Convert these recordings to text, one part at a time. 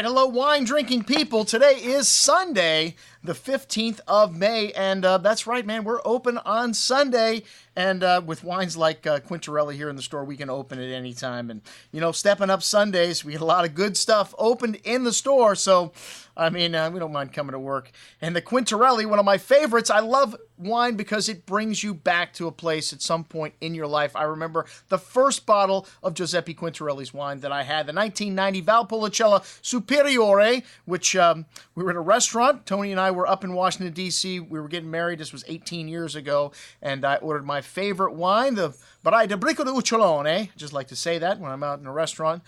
right, hello, wine-drinking people. Today is Sunday, the 15th of May, and that's right, man, we're open on Sunday, and with wines like Quintarelli here in the store, we can open at any time, and, you know, stepping up Sundays, we get a lot of good stuff opened in the store, so, I mean, we don't mind coming to work. And the Quintarelli, one of my favorites, I love wine because it brings you back to a place at some point in your life. I remember the first bottle of Giuseppe Quintarelli's wine that I had, the 1990 Valpolicella Superiore, which we were at a restaurant. Tony and I were up in Washington, D.C. We were getting married. This was 18 years ago, and I ordered my favorite wine, the Barai de Bricco di Ucciolone. I just like to say that when I'm out in a restaurant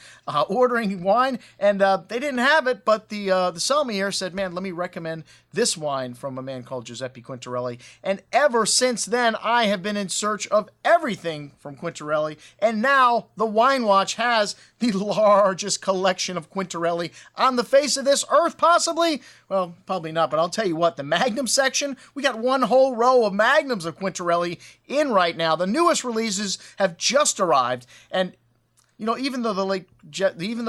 ordering wine, and they didn't have it, but the sommelier said, man, let me recommend this wine from a man called Giuseppe Quintarelli. And ever since then, I have been in search of everything from Quintarelli, and now the Wine Watch has the largest collection of Quintarelli on the face of this earth, possibly. Well, probably not, but I'll tell you what, the Magnum section, we got one whole row of Magnums of Quintarelli in right now. The newest releases have just arrived, and you know, even though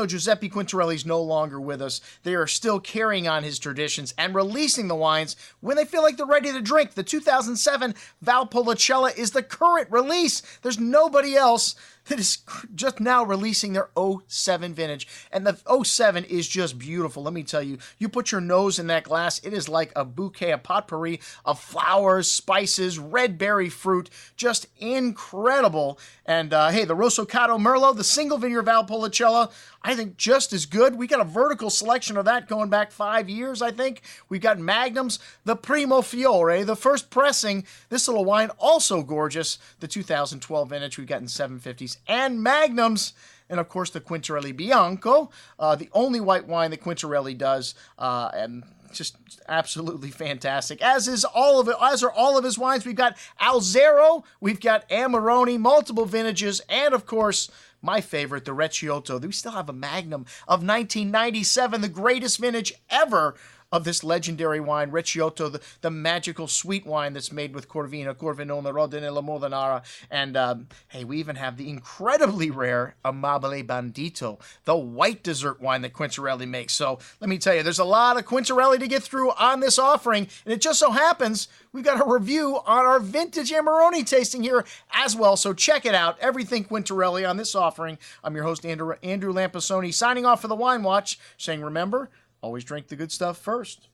Giuseppe Quintarelli is no longer with us, they are still carrying on his traditions and releasing the wines when they feel like they're ready to drink. The 2007 Valpolicella is the current release. There's nobody else that is just now releasing their 07 vintage. And the 07 is just beautiful. Let me tell you, you put your nose in that glass, it is like a bouquet, a potpourri of flowers, spices, red berry fruit, just incredible. And hey, the Rosso Merlo, the single vineyard Valpolicella, I think just as good. We got a vertical selection of that going back 5 years, I think. We've got Magnums, the Primo Fiore, the first pressing. This little wine, also gorgeous. The 2012 vintage we've got in 750s and Magnums. And, of course, the Quintarelli Bianco, the only white wine that Quintarelli does, and just absolutely fantastic. As are all of his wines. We've got Alzero, we've got Amarone, multiple vintages, and, of course, my favorite, the Recioto. We still have a Magnum of 1997, the greatest vintage ever of this legendary wine, Recioto, the magical sweet wine that's made with Corvina, Corvinone, Rodinella, Molinara, and hey, we even have the incredibly rare Amabile Bandito, the white dessert wine that Quintarelli makes. So let me tell you, there's a lot of Quintarelli to get through on this offering, and it just so happens we've got a review on our vintage Amarone tasting here as well, so check it out. Everything Quintarelli on this offering. I'm your host, Andrew Lampasoni, signing off for the Wine Watch, saying remember, always drink the good stuff first.